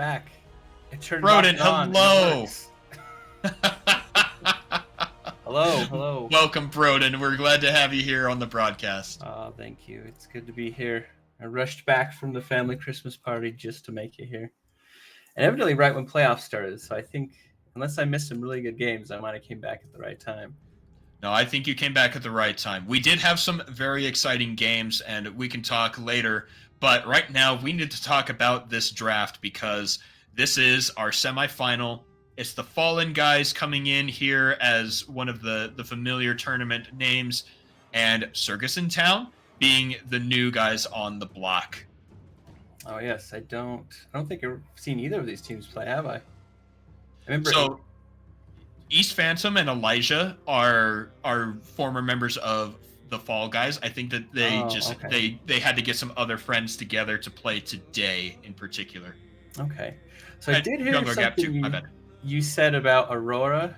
back. It turned Broden, back on. hello. Hello. Welcome, Broden. We're glad to have you here on the broadcast. Oh, thank you. It's good to be here. I rushed back from the family Christmas party just to make it here. And evidently right when playoffs started, so I think unless I missed some really good games, I might have came back at the right time. No, I think you came back at the right time. We did have some very exciting games, and we can talk later. But right now, we need to talk about this draft because this is our semifinal. It's the Fallen guys coming in here as one of the familiar tournament names, and Circus in Town being the new guys on the block. Oh yes, I don't think I've seen either of these teams play, have I? I remember. So East Phantom and Elijah are former members of the Fall Guys. I think that they had to get some other friends together to play today in particular. Okay, so I did hear something you said about Aurora.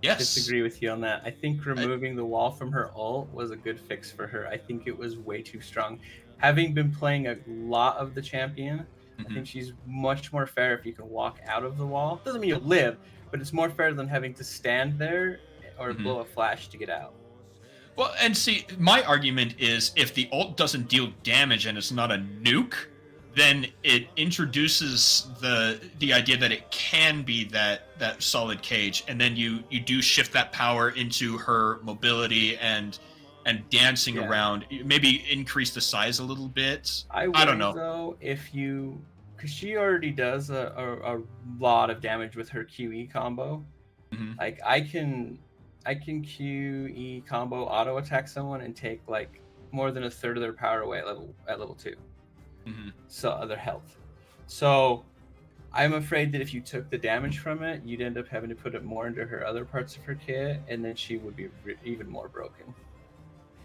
Yes. I disagree with you on that. I think removing the wall from her ult was a good fix for her. I think it was way too strong. Having been playing a lot of the champion, I think she's much more fair if you can walk out of the wall. Doesn't mean you'll live, but it's more fair than having to stand there or blow a flash to get out. Well, and see, my argument is if the ult doesn't deal damage and it's not a nuke, then it introduces the idea that it can be that solid cage, and then you do shift that power into her mobility and dancing around. Maybe increase the size a little bit. I don't know though because she already does a lot of damage with her QE combo. Like I can QE combo auto attack someone and take like more than a third of their power away at level 2. So other health. So I'm afraid that if you took the damage from it, you'd end up having to put it more into her other parts of her kit, and then she would be even more broken.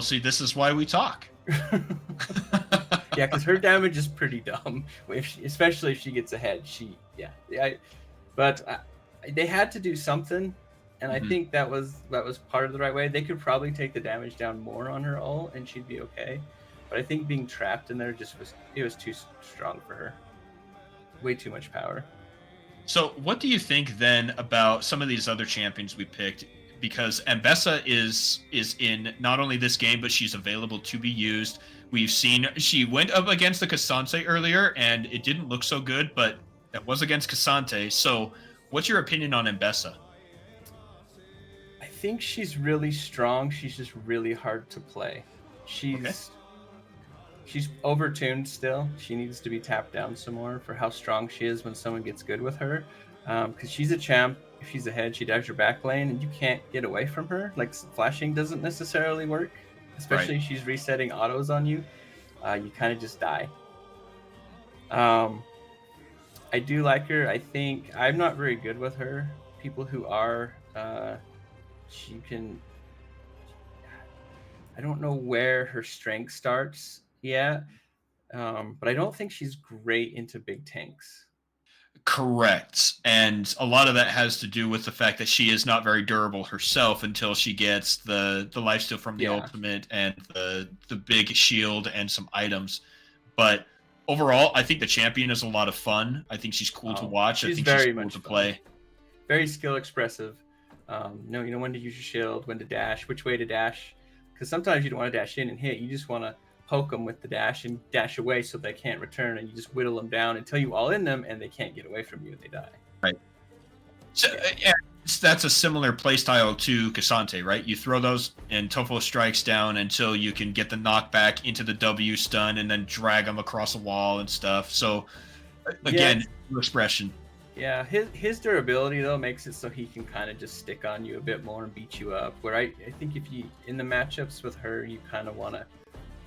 See, this is why we talk. Yeah, because her damage is pretty dumb, especially if she gets ahead. But they had to do something, and I think that was part of the right way. They could probably take the damage down more on her ult, and she'd be okay. But I think being trapped in there was too strong for her. Way too much power. So what do you think then about some of these other champions we picked? Because Ambessa is in not only this game, but she's available to be used. We've seen she went up against the Cassante earlier, and it didn't look so good, but that was against Cassante. So what's your opinion on Ambessa? I think she's really strong. She's just really hard to play. She's overtuned still. She needs to be tapped down some more for how strong she is when someone gets good with her. Because she's a champ. If she's ahead, she dives your back lane, and you can't get away from her. Like, flashing doesn't necessarily work, especially if she's resetting autos on you. You kind of just die. I do like her. I think I'm not very good with her. People who are, she can... I don't know where her strength starts yet, but I don't think she's great into big tanks. Correct. And a lot of that has to do with the fact that she is not very durable herself until she gets the lifesteal from the ultimate and the big shield and some items. But overall, I think the champion is a lot of fun. I think she's cool to watch. I think she's cool to play. Very skill expressive. You know when to use your shield, when to dash, which way to dash. Because sometimes you don't want to dash in and hit. You just want to poke them with the dash and dash away so they can't return, and you just whittle them down until you all in them and they can't get away from you and they die. Right. So that's a similar playstyle to Cassante, right? You throw those and Tofo strikes down until you can get the knockback into the W stun and then drag them across the wall and stuff. So again, expression. Yeah, his durability though makes it so he can kind of just stick on you a bit more and beat you up. Where I think if you in the matchups with her, you kind of want to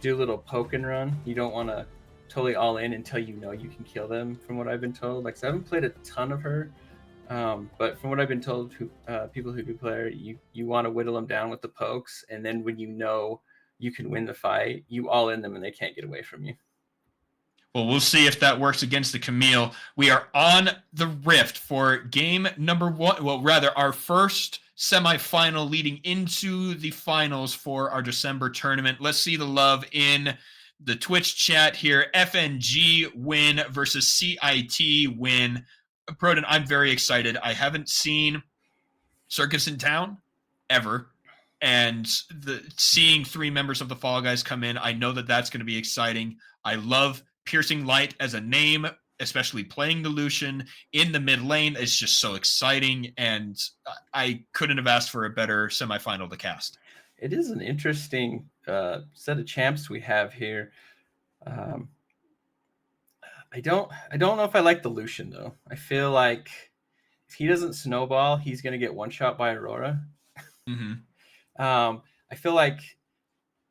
do a little poke and run. You don't want to totally all in until you know you can kill them, from what I've been told. Like, so I haven't played a ton of her, but from what I've been told, people who do play her, you want to whittle them down with the pokes, and then when you know you can win the fight, you all in them and they can't get away from you. Well, we'll see if that works against the Camille. We are on the Rift for game number 1. Well, rather, our first semifinal leading into the finals for our December tournament. Let's see the love in the Twitch chat here. FNG win versus CIT win. Proden, I'm very excited. I haven't seen Circus in Town ever. And seeing three members of the Fall Guys come in, I know that that's going to be exciting. I love Piercing Light as a name, especially playing the Lucian in the mid lane. It's just so exciting, and I couldn't have asked for a better semifinal to cast. It is an interesting set of champs we have here. Um, I don't know if I like the Lucian though. I feel like if he doesn't snowball, he's gonna get one shot by Aurora. Mm-hmm. I feel like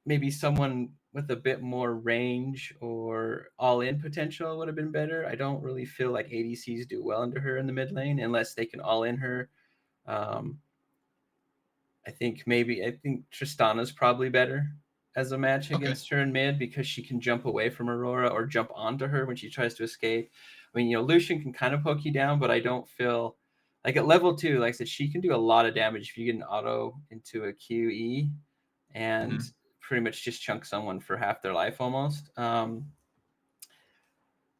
maybe someone with a bit more range or all in potential would have been better. I don't really feel like ADCs do well under her in the mid lane unless they can all in her. Um, I think Tristana's probably better as a match Okay. against her in mid because she can jump away from Aurora or jump onto her when she tries to escape. I mean, Lucian can kind of poke you down, but I don't feel like at level 2, like I said, she can do a lot of damage if you get an auto into a QE and Mm-hmm. pretty much just chunk someone for half their life almost.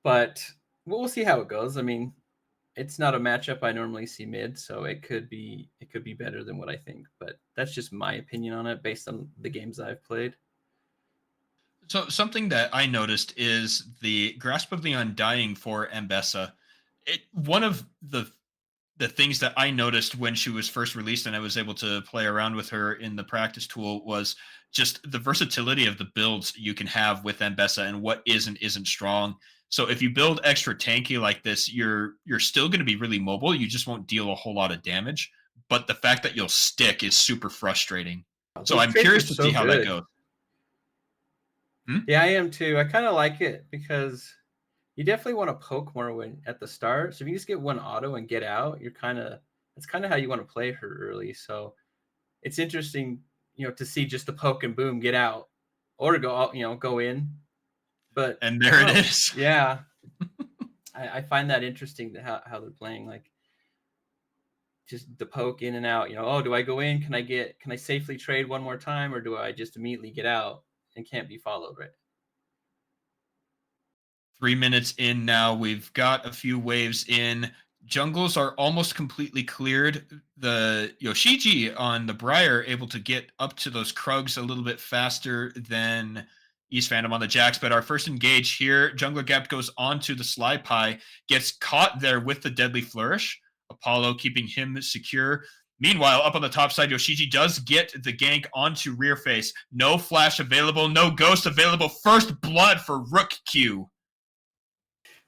But we'll see how it goes. I mean, it's not a matchup I normally see mid, so it could be better than what I think. But that's just my opinion on it based on the games I've played. So something that I noticed is the Grasp of the Undying for Ambessa. One of the things that I noticed when she was first released and I was able to play around with her in the practice tool was just the versatility of the builds you can have with Ambessa and what isn't strong. So if you build extra tanky like this, you're still going to be really mobile. You just won't deal a whole lot of damage. But the fact that you'll stick is super frustrating. So Those I'm trades are curious to see so how that good. goes. Hmm? Yeah, I am too. I kind of like it because you definitely want to poke more when at the start. So if you just get one auto and get out, that's kind of how you want to play her early. So it's interesting, to see just the poke and boom, get out, or to go out, go in. But And I there don't it know. is. Yeah, I find that interesting how they're playing. Like just the poke in and out. Oh, do I go in? Can I safely trade one more time, or do I just immediately get out and can't be followed? Right. 3 minutes in now. We've got a few waves in. Jungles are almost completely cleared. The Yoshiji on the Briar able to get up to those Krugs a little bit faster than East Phantom on the Jax. But our first engage here, Jungler Gap goes onto the Sly Pie, gets caught there with the Deadly Flourish. Apollo keeping him secure. Meanwhile, up on the top side, Yoshiji does get the gank onto rear face. No flash available, no ghost available. First blood for Rook Q.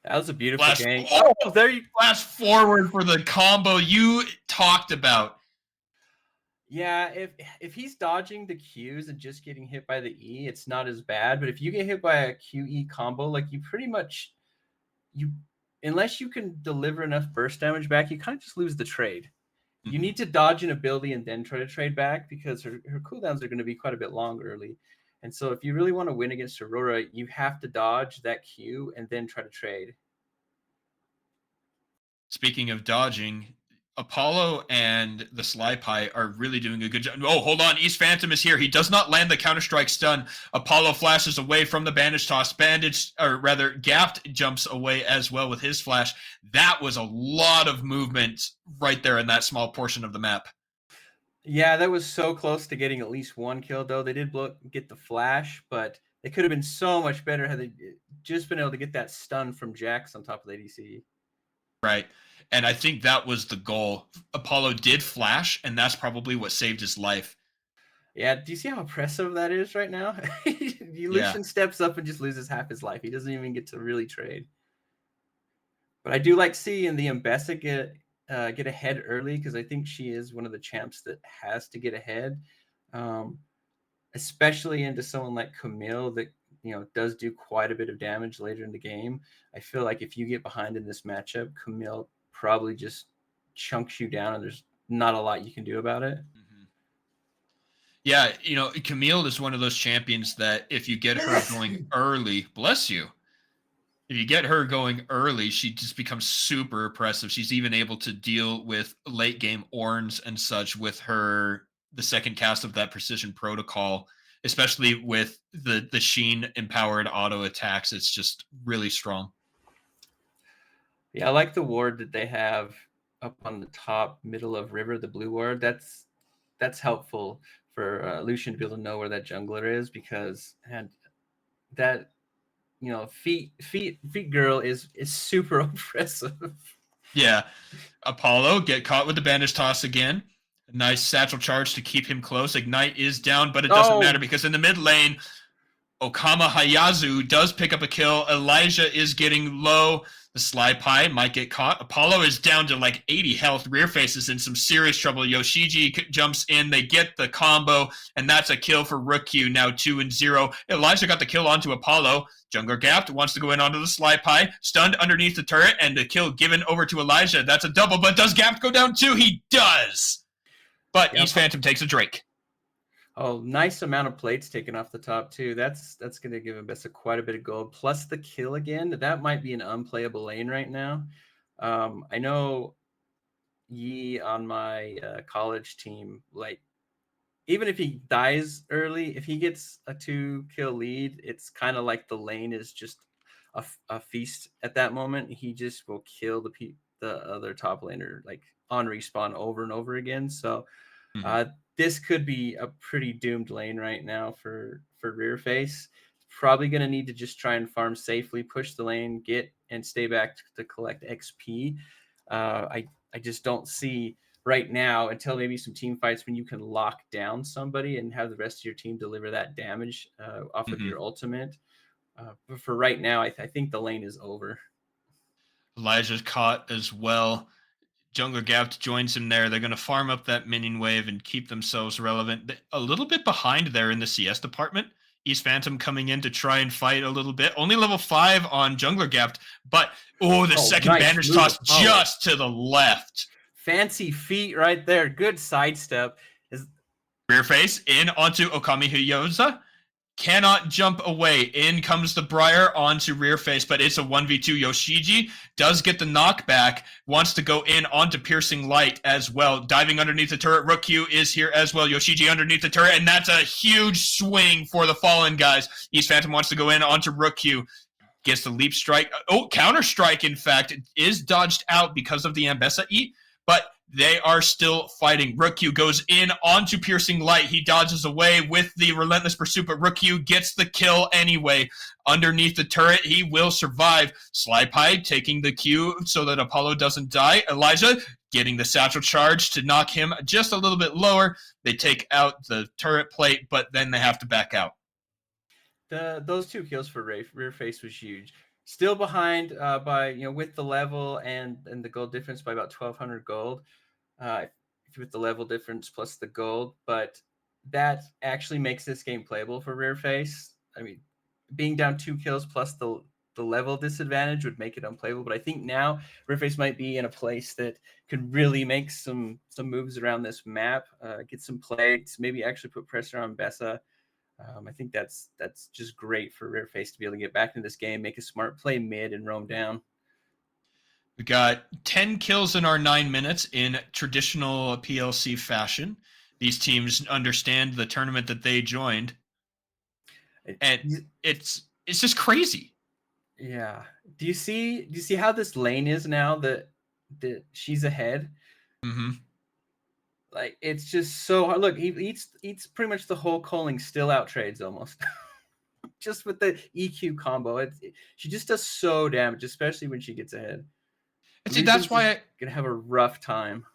That was a beautiful Flash, gank. oh, Oh, there you. flash forward for the combo you talked about. Yeah, if he's dodging the Qs and just getting hit by the E, it's not as bad. But if you get hit by a QE combo, like you pretty much you unless you can deliver enough burst damage back, you kind of just lose the trade. You Mm-hmm. need to dodge an ability and then try to trade back because her cooldowns are going to be quite a bit long early. And so if you really want to win against Aurora, you have to dodge that Q and then try to trade. Speaking of dodging, Apollo and the Sly Pie are really doing a good job. Oh, hold on. East Phantom is here. He does not land the Counter-Strike stun. Apollo flashes away from the bandage toss. Bandage, or rather, Gapped jumps away as well with his flash. That was a lot of movement right there in that small portion of the map. Yeah, that was so close to getting at least one kill, though. They did get the flash, but they could have been so much better had they just been able to get that stun from Jax on top of the ADC. Right. And I think that was the goal. Apollo did flash, and that's probably what saved his life. Yeah, do you see how impressive that is right now? Yeah. Lucian steps up and just loses half his life. He doesn't even get to really trade. But I do like seeing the Ambessa get ahead early because I think she is one of the champs that has to get ahead, um, especially into someone like Camille that does do quite a bit of damage later in the game. I feel like if you get behind in this matchup, Camille probably just chunks you down, and there's not a lot you can do about it. Mm-hmm. Yeah, Camille is one of those champions that if you get her going early, bless you. If you get her going early, she just becomes super oppressive. She's even able to deal with late game Orns and such with the second cast of that precision protocol. especially with the Sheen empowered auto attacks. It's just really strong. Yeah, I like the ward that they have up on the top middle of river, the blue ward. That's helpful for Lucian to be able to know where that jungler is, because and that feet girl is super oppressive. Yeah, Apollo get caught with the bandage toss again. A nice satchel charge to keep him close. Ignite is down, but it doesn't matter Oh, because in the mid lane, Okama Hayazu does pick up a kill. Elijah is getting low. The Sly Pie might get caught. Apollo is down to like 80 health. Rear Face is in some serious trouble. Yoshiji jumps in. They get the combo, and that's a kill for Rookyu, now 2-0. Elijah got the kill onto Apollo. Jungler gapped, wants to go in onto the Sly Pie. Stunned underneath the turret, and the kill given over to Elijah. That's a double, but does Gapped go down too? He does! But yeah. East Phantom takes a Drake. Oh, nice amount of plates taken off the top too. That's going to give Mbessa quite a bit of gold. Plus the kill again. That might be an unplayable lane right now. I know Yi on my college team, like, even if he dies early, if he gets a 2-kill lead, it's kind of like the lane is just a feast at that moment. He just will kill the other top laner like on respawn over and over again. So Mm-hmm. this could be a pretty doomed lane right now for rear face. Probably going to need to just try and farm safely, push the lane, get and stay back to collect XP. I just don't see right now, until maybe some team fights when you can lock down somebody and have the rest of your team deliver that damage off of Mm-hmm. your ultimate. But for right now, I think the lane is over. Elijah's caught as well. Jungler Gapt joins him there. They're going to farm up that minion wave and keep themselves relevant. A little bit behind there in the CS department. East Phantom coming in to try and fight a little bit. Only level 5 on Jungler Gapt, but the second Nice bandage move, toss Apollo. just to the left. Fancy feet right there. Good sidestep. Rear face in onto Okami Hyoza. Cannot jump away. In comes the Briar onto rear face, but it's a 1v2. Yoshiji does get the knockback, wants to go in onto Piercing Light as well. Diving underneath the turret. Rookyu is here as well. Yoshiji underneath the turret, and that's a huge swing for the Fallen guys. East Phantom wants to go in onto Rookyu. Gets the leap strike. Oh, counter strike, in fact, is dodged out because of the Ambessa E, but they are still fighting. Rookyu goes in onto Piercing Light. He dodges away with the Relentless Pursuit, but Rookyu gets the kill anyway. Underneath the turret, he will survive. Sly Pie taking the Q so that Apollo doesn't die. Elijah getting the satchel charge to knock him just a little bit lower. They take out the turret plate, but then they have to back out. Those 2 kills for rear face was huge. Still behind by with the level and the gold difference by about 1,200 gold. With the level difference plus the gold, but that actually makes this game playable for rear face. I mean, being down 2 kills plus the level disadvantage would make it unplayable. But I think now rear face might be in a place that could really make some moves around this map, get some plates, maybe actually put pressure on Bessa. I think that's just great for rear face to be able to get back into this game, make a smart play mid, and roam down. We got 10 kills in our 9 minutes in traditional PLC fashion. These teams understand the tournament that they joined, and it's just crazy. Yeah. Do you see how this lane is now that she's ahead? Mm-hmm. Like, it's just so hard. Look, he eats pretty much the whole Coling still out trades almost. Just with the EQ combo. She just does so damage, especially when she gets ahead. And see, that's why gonna have a rough time.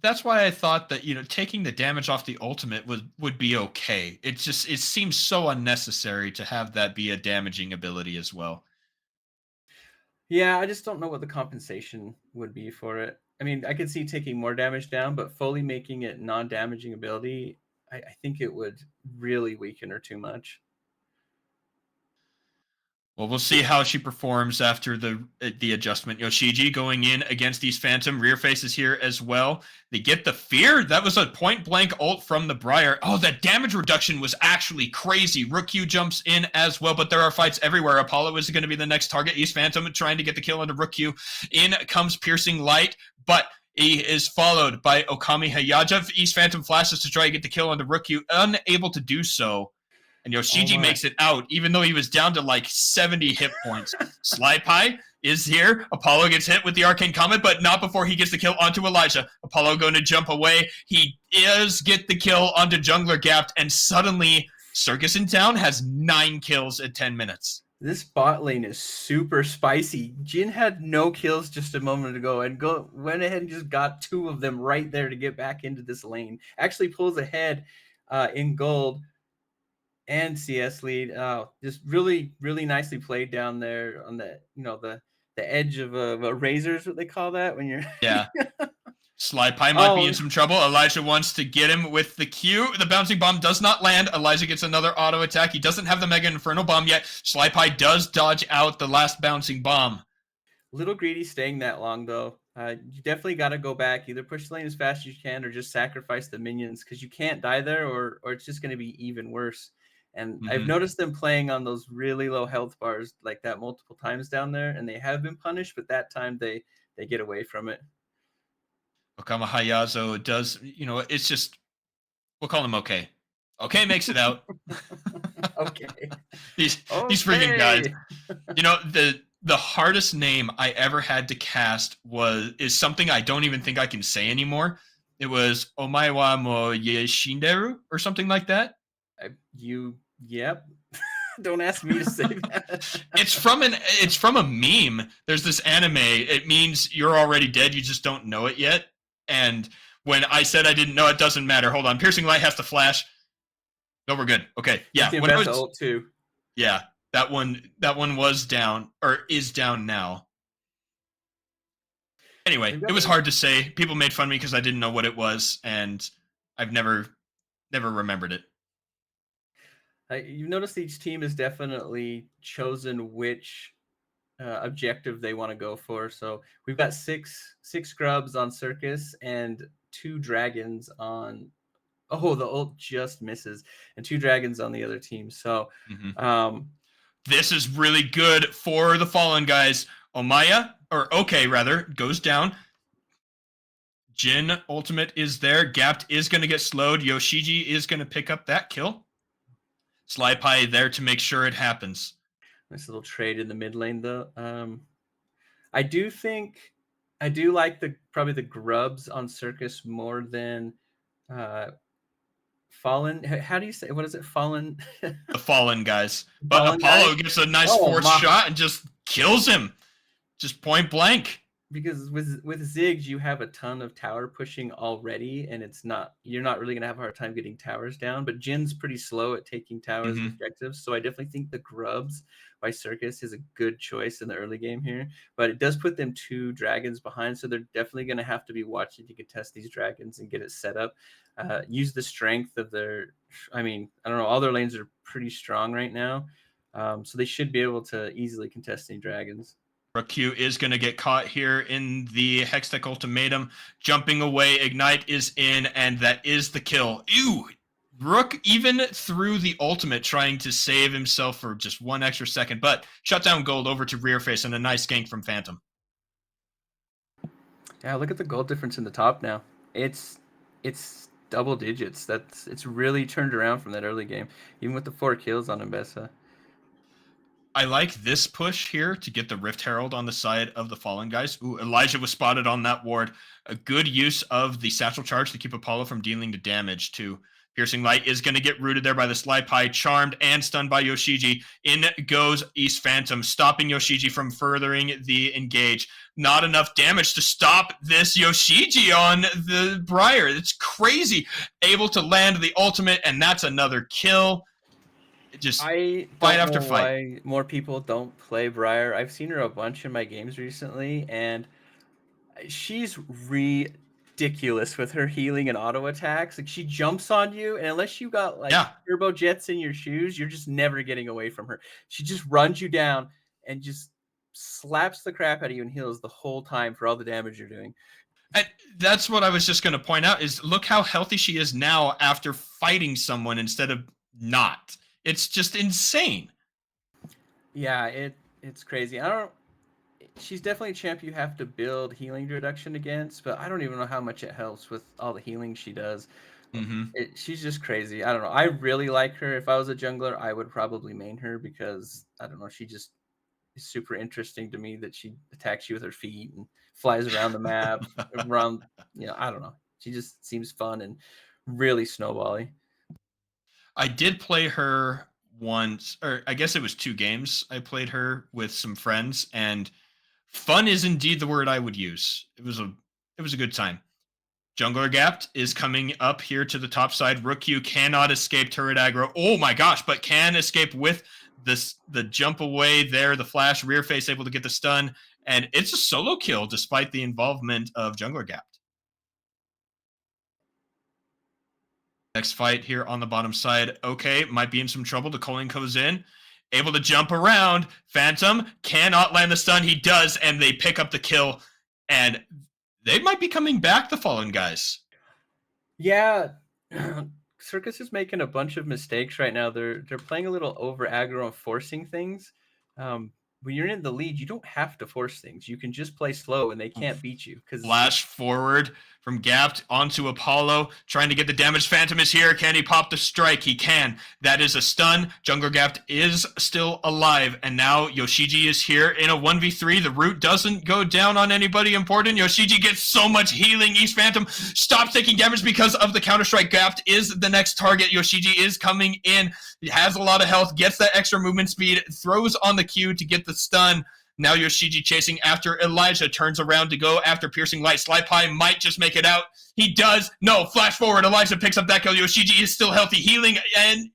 That's why I thought that taking the damage off the ultimate would be okay. It seems so unnecessary to have that be a damaging ability as well. Yeah, I just don't know what the compensation would be for it. I mean, I could see taking more damage down, but fully making it non-damaging ability, I think it would really weaken her too much. Well, we'll see how she performs after the adjustment. Yoshiji going in against East Phantom. Rear face is here as well. They get the fear. That was a point-blank ult from the Briar. Oh, that damage reduction was actually crazy. Rookyu jumps in as well, but there are fights everywhere. Apollo is going to be the next target. East Phantom trying to get the kill into Rookyu. In comes Piercing Light, but he is followed by Okami Hayaja. East Phantom flashes to try to get the kill onto Rookyu, unable to do so. and Oh Yoshiji my. makes it out, even though he was down to like 70 hit points. Sly Pie is here. Apollo gets hit with the Arcane Comet, but not before he gets the kill onto Elijah. Apollo going to jump away. He does get the kill onto Jungler Gapped, and suddenly Circus in Town has 9 kills at 10 minutes. This bot lane is super spicy. Jin had no kills just a moment ago and went ahead and just got 2 of them right there to get back into this lane. Actually pulls ahead in gold and CS lead. Just really, really nicely played down there on the the edge of a razor is what they call that when you're. Yeah. Sly Pie might be in Oh, some trouble. Elijah wants to get him with the Q. The bouncing bomb does not land. Elijah gets another auto attack. He doesn't have the Mega Inferno bomb yet. Sly Pie does dodge out the last bouncing bomb. little greedy staying that long though. You definitely got to go back. Either push the lane as fast as you can, or just sacrifice the minions because you can't die there, or it's just going to be even worse. And I've Mm-hmm. noticed them playing on those really low health bars like that multiple times down there, and they have been punished, but that time they get away from it. Okama Hayazo does, it's just, we'll call him okay. Okay makes it out. Okay. these these freaking guys. Okay. The hardest name I ever had to cast is something I don't even think I can say anymore. It was Omae wa mo yeshinderu or something like that. Yep. Don't ask me to say that. It's from a meme. There's this anime. It means you're already dead. You just don't know it yet. And when I said I didn't know, it doesn't matter. Hold on. Piercing Light has to flash. No, we're good. Okay. You Yeah. can invest ult too. Yeah. That one was down or is down now. Anyway, it was hard to say. People made fun of me because I didn't know what it was, and I've never remembered it. You've noticed each team has definitely chosen which objective they want to go for. So we've got six scrubs on Circus and 2 dragons on. Oh, the ult just misses, and 2 dragons on the other team. So, this is really good for the Fallen guys. Okay, goes down. Jin ultimate is there. Gapped is going to get slowed. Yoshiji is going to pick up that kill. Sly Pie there to make sure it happens. Nice little trade in the mid lane, though. I do like probably the grubs on Circus more than Fallen. How do you say? What is it? Fallen. The Fallen guys. But Fallen Apollo guys? gets a nice force shot and just kills him. Just point blank. Because with Ziggs, you have a ton of tower pushing already, and you're not really gonna have a hard time getting towers down. But Jin's pretty slow at taking towers and objectives, so I definitely think the grubs by Circus is a good choice in the early game here. But it does put them 2 dragons behind, so they're definitely gonna have to be watching to contest these dragons and get it set up. Use the strength of their. I mean, I don't know. All their lanes are pretty strong right now, so they should be able to easily contest any dragons. Q is going to get caught here in the Hextech Ultimatum. Jumping away, Ignite is in, and that is the kill. Ew! Rook even threw the ultimate trying to save himself for just 1 extra second, but shut down Gold over to rear face and a nice gank from Phantom. Yeah, look at the gold difference in the top now. It's double digits. It's really turned around from that early game, even with the 4 kills on Mbessa. I like this push here to get the Rift Herald on the side of the Fallen guys. Ooh, Elijah was spotted on that ward. A good use of the Satchel Charge to keep Apollo from dealing the damage too. Piercing Light is going to get rooted there by the Sly Pie, charmed and stunned by Yoshiji. In goes East Phantom, stopping Yoshiji from furthering the engage. Not enough damage to stop this Yoshiji on the Briar. It's crazy. Able to land the ultimate, and that's another kill. Just I fight don't after know fight. why more people don't play Briar. I've seen her a bunch in my games recently, and she's ridiculous with her healing and auto attacks. Like, she jumps on you, and unless you got turbo jets in your shoes, you're just never getting away from her. She just runs you down and just slaps the crap out of you and heals the whole time for all the damage you're doing. And that's what I was just going to point out is look how healthy she is now after fighting someone instead of not. It's just insane. Yeah, it's crazy. She's definitely a champ you have to build healing reduction against, but I don't even know how much it helps with all the healing she does. Mm-hmm. She's just crazy. I don't know. I really like her. If I was a jungler, I would probably main her because I don't know. She just is super interesting to me that she attacks you with her feet and flies around the map, around. I don't know. She just seems fun and really snowbally. I did play her once, or I guess it was 2 games. I played her with some friends, and fun is indeed the word I would use. It was a good time. Jungler Gapped is coming up here to the top side. Rook Q cannot escape turret aggro. Oh my gosh, but can escape with the jump away there, the flash, rear face able to get the stun, and it's a solo kill despite the involvement of Jungler Gapped. Next fight here on the bottom side. Okay, might be in some trouble. The Culling goes in, able to jump around. Phantom cannot land the stun. He does, and they pick up the kill, and they might be coming back, the Fallen guys. Yeah, Circus is making a bunch of mistakes right now. They're playing a little over aggro and forcing things. When you're in the lead, you don't have to force things. You can just play slow, and they can't beat you because Flash forward from Gapped onto Apollo, trying to get the damage. Phantom is here. Can he pop the strike? He can. That is a stun. Jungler Gapped is still alive. And now Yoshiji is here in a 1v3. The root doesn't go down on anybody important. Yoshiji gets so much healing. East Phantom stops taking damage because of the counter-strike. Gapped is the next target. Yoshiji is coming in. He has a lot of health, gets that extra movement speed, throws on the Q to get the stun. Now Yoshiji chasing after Elijah, turns around to go after Piercing Light. Sly Pie might just make it out. He does. No, flash forward. Elijah picks up that kill. Yoshiji is still healthy, healing, and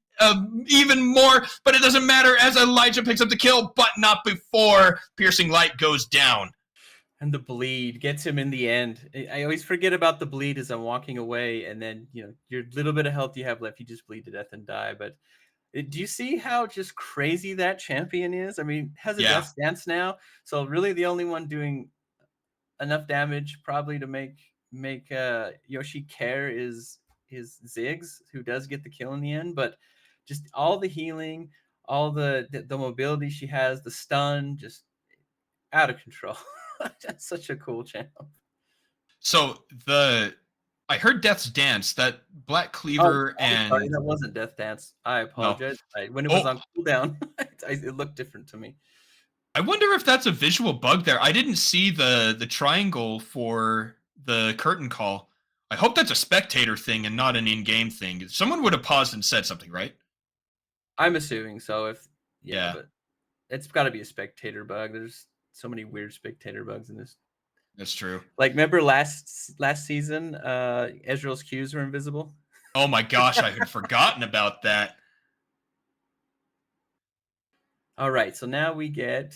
even more, but it doesn't matter as Elijah picks up the kill, but not before Piercing Light goes down. And the bleed gets him in the end. I always forget about the bleed as I'm walking away, and then your little bit of health you have left, you just bleed to death and die. But do you see how just crazy that champion is? I mean, has a death stance now, so really the only one doing enough damage probably to make Yoshi care is Ziggs, who does get the kill in the end. But just all the healing, all the mobility she has, the stun, just out of control. That's such a cool champ. So I heard Death's Dance, that Black Cleaver Sorry, that wasn't Death Dance. I apologize. No. When it was on cooldown, it looked different to me. I wonder if that's a visual bug there. I didn't see the triangle for the curtain call. I hope that's a spectator thing and not an in-game thing. Someone would have paused and said something, right? I'm assuming so. Yeah. But it's got to be a spectator bug. There's so many weird spectator bugs in this. That's true. Like, remember last season, Ezreal's Qs were invisible? Oh my gosh, I had forgotten about that. All right, so now we get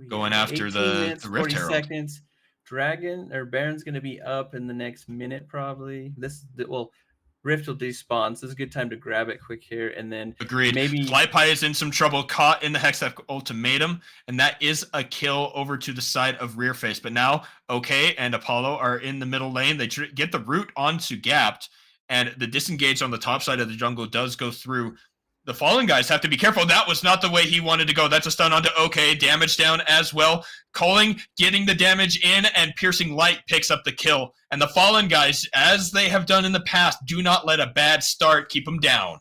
going after 18 the minutes, Rift 40 Herald. seconds. Dragon or Baron's going to be up in the next minute probably. Rift will despawn, so it's a good time to grab it quick here, and then agreed. Maybe Flypie is in some trouble, caught in the Hextech ultimatum, and that is a kill over to the side of rear face. But now, OK and Apollo are in the middle lane. They get the root onto Gapped, and the disengage on the top side of the jungle does go through. The Fallen guys have to be careful. That was not the way he wanted to go. That's a stun onto OK. Damage down as well. Culling getting the damage in, and Piercing Light picks up the kill. And the Fallen guys, as they have done in the past, do not let a bad start keep them down.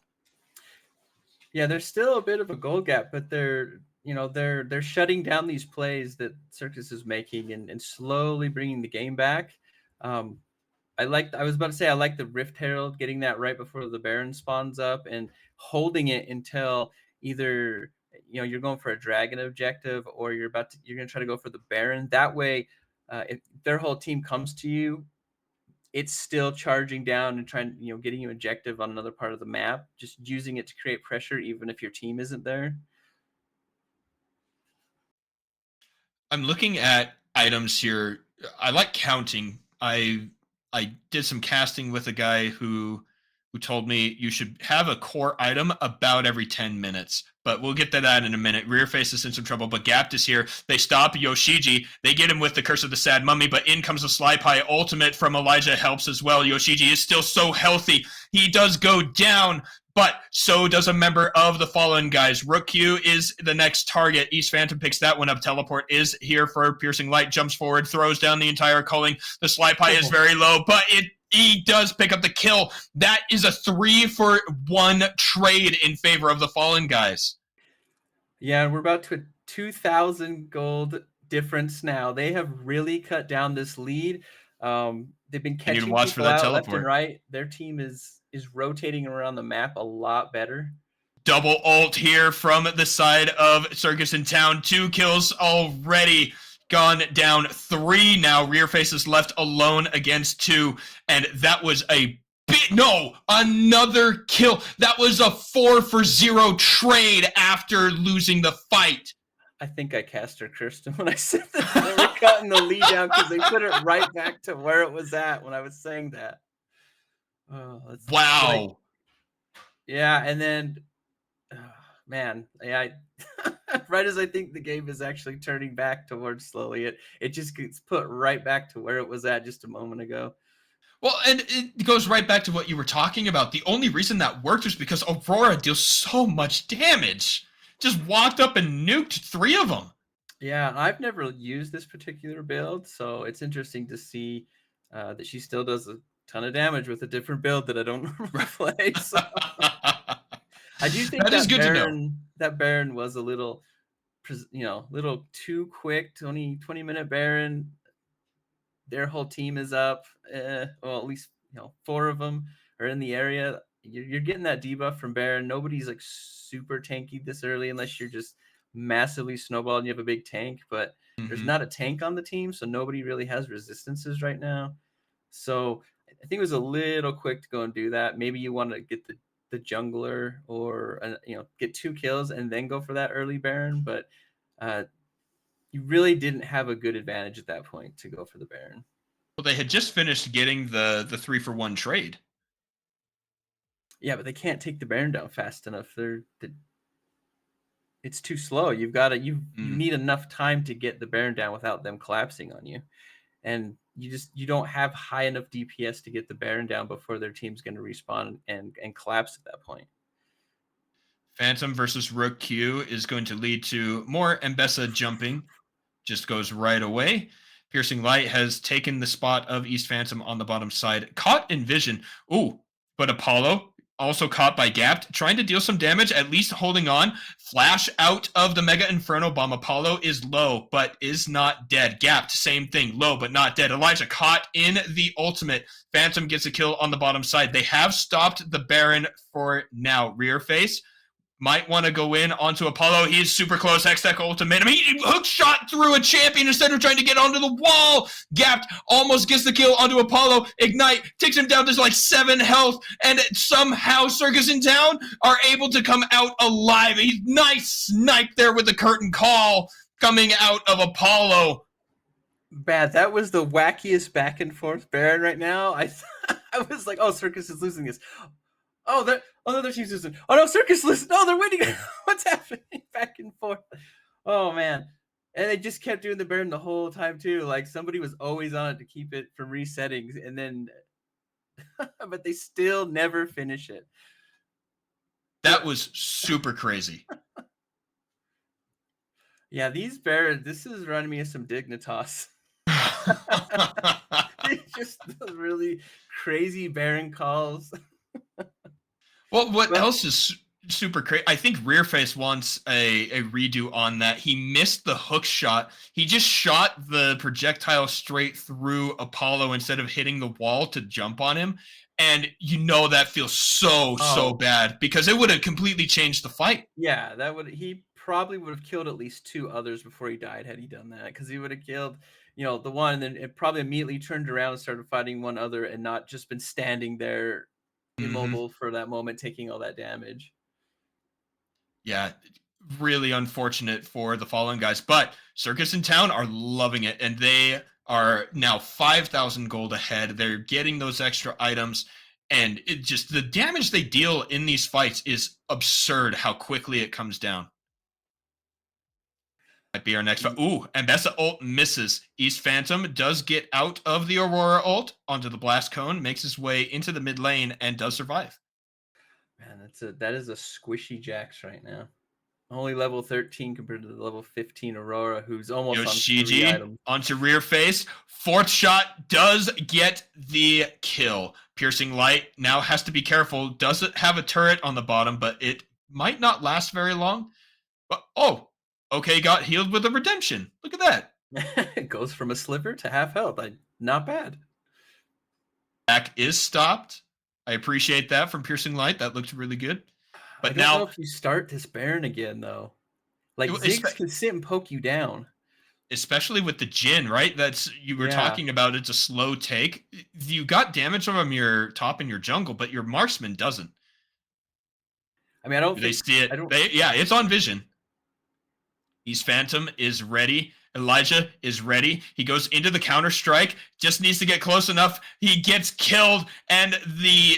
Yeah, there's still a bit of a goal gap, but they're shutting down these plays that Circus is making and slowly bringing the game back. I was about to say I like the Rift Herald, getting that right before the Baron spawns up and holding it until either you're going for a dragon objective or you're going to try to go for the Baron. That way, if their whole team comes to you, it's still charging down and trying, getting you objective on another part of the map, just using it to create pressure even if your team isn't there. I'm looking at items here. I like counting. I did some casting with a guy who told me you should have a core item about every 10 minutes. But we'll get to that in a minute. Rear face is in some trouble, but Gapped is here. They stop Yoshiji. They get him with the Curse of the Sad Mummy, but in comes the Sly Pie ultimate from Elijah helps as well. Yoshiji is still so healthy. He does go down, but so does a member of the Fallen guys. Rook Q is the next target. East Phantom picks that one up. Teleport is here for Piercing Light. Jumps forward, throws down the entire Culling. The Sly Pie is very low, but it He does pick up the kill. That is a 3-for-1 trade in favor of the Fallen guys. Yeah, we're about to a 2,000 gold difference now. They have really cut down this lead. They've been I need to catching watch for people that out left and teleport. right. Their team is rotating around the map a lot better. Double ult here from the side of Circus in Town. 2 kills already gone down. 3 now. Rear Face is left alone against 2. And that was a another kill. That was a 4-for-0 trade after losing the fight. I think I cast her Kirsten when I said that they were cutting the lead down because they put it right back to where it was at when I was saying that. Oh, Wow. Yeah, and then man, yeah, right as I think the game is actually turning back towards slowly, it just gets put right back to where it was at just a moment ago. Well, and it goes right back to what you were talking about. The only reason that worked was because Aurora deals so much damage. Just walked up and nuked 3 of them. Yeah, I've never used this particular build, so it's interesting to see that she still does a ton of damage with a different build that I don't normally play. So I do think That is good to know. That Baron was a little, little too quick. 20-minute Baron. Their whole team is up. Well, at least 4 of them are in the area. You're getting that debuff from Baron. Nobody's like super tanky this early unless you're just massively snowballed and you have a big tank. But there's Mm-hmm. not a tank on the team, so nobody really has resistances right now. So I think it was a little quick to go and do that. Maybe you want to get the jungler or get 2 kills and then go for that early Baron. But you really didn't have a good advantage at that point to go for the Baron. Well, they had just finished getting the 3-for-1 trade. Yeah, but they can't take the Baron down fast enough. It's too slow. You need enough time to get the Baron down without them collapsing on you, and you don't have high enough DPS to get the Baron down before their team's going to respawn and collapse at that point. Phantom versus Rook Q is going to lead to more Mbessa jumping. Just goes right away. Piercing Light has taken the spot of East Phantom on the bottom side. Caught in vision. Ooh, but Apollo also caught by Gapped, trying to deal some damage, at least holding on. Flash out of the Mega Inferno Bomb. Apollo is low, but is not dead. Gapped, same thing, low, but not dead. Elijah caught in the ultimate. Phantom gets a kill on the bottom side. They have stopped the Baron for now. Rear face might want to go in onto Apollo. He's super close. Hextech ultimatum. He hook shot through a champion instead of trying to get onto the wall. Gapped almost gets the kill onto Apollo. Ignite takes him down. There's like 7 health. And somehow Circus in Town are able to come out alive. He's nice snipe there with the curtain call coming out of Apollo. Bad. That was the wackiest back and forth Baron right now. I was like, oh, Circus is losing this. Oh, their team's losing. Oh no, Circus losing. No, they're winning. What's happening? Back and forth. Oh man. And they just kept doing the Baron the whole time too. Like somebody was always on it to keep it from resetting, and then but they still never finish it. That was super crazy. Yeah, these Barons, this is running me of some Dignitas. Just really crazy Baron calls. Well, what else is super crazy? I think Rearface wants a redo on that. He missed the hook shot. He just shot the projectile straight through Apollo instead of hitting the wall to jump on him. And that feels so bad because it would have completely changed the fight. Yeah, he probably would have killed at least 2 others before he died had he done that, because he would have killed the one, and then it probably immediately turned around and started fighting one other and not just been standing there immobile for that moment taking all that damage. Yeah, really unfortunate for the Fallen guys, but Circus in Town are loving it, and they are now 5,000 gold ahead. They're getting those extra items, and it just the damage they deal in these fights is absurd how quickly it comes down. Might be our next fight. Ooh, Mbessa ult misses. East Phantom does get out of the Aurora ult onto the Blast Cone, makes his way into the mid lane, and does survive. Man, that is a squishy Jax right now. Only level 13 compared to the level 15 Aurora, who's almost on 3 Yoshiji items. onto rear face. Fourth shot does get the kill. Piercing Light now has to be careful. Doesn't have a turret on the bottom, but it might not last very long. But oh, okay, got healed with a redemption. Look at that. It goes from a sliver to half health. Not bad. Back is stopped. I appreciate that from Piercing Light. That looked really good. I But don't know now, if you start this Baron again, though. Like, Ziggs can sit and poke you down. especially with the Jin, right? That's you were talking about. It's a slow take. You got damage from your top and your jungle, but your marksman doesn't. I mean, I don't They think see it. I don't. Yeah, it's on vision. East Phantom is ready. Elijah is ready. He goes into the counter strike. Just needs to get close enough. He gets killed, and the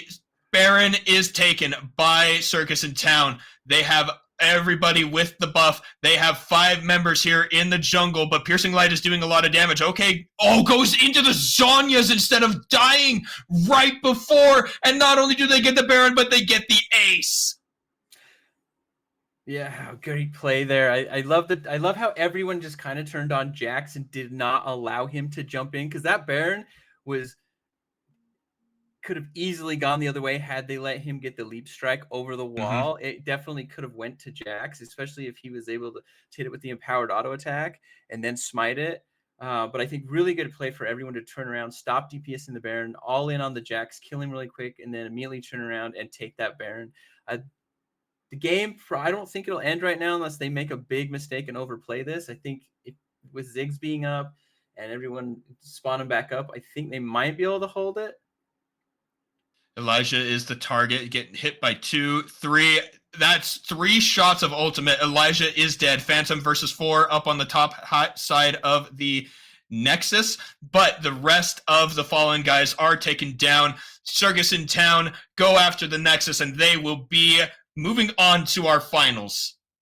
Baron is taken by Circus in Town. They have everybody with the buff. They have 5 members here in the jungle, but Piercing Light is doing a lot of damage. Okay. Oh, goes into the Zhonya's instead of dying right before. And not only do they get the Baron, but they get the ace. Yeah, great play there. I love that. I love how everyone just kind of turned on Jax and did not allow him to jump in, because that Baron could have easily gone the other way had they let him get the leap strike over the wall. Mm-hmm. It definitely could have went to Jax, especially if he was able to hit it with the empowered auto attack and then smite it. But I think really good play for everyone to turn around, stop DPS in the Baron, all in on the Jax, kill him really quick, and then immediately turn around and take that Baron. The game, I don't think it'll end right now unless they make a big mistake and overplay this. I think with Ziggs being up and everyone spawning back up, I think they might be able to hold it. Elijah is the target, getting hit by 2, 3. That's 3 shots of ultimate. Elijah is dead. Phantom versus 4 up on the top side of the Nexus, but the rest of the Fallen guys are taken down. Circus in Town go after the Nexus, and they will be moving on to our finals.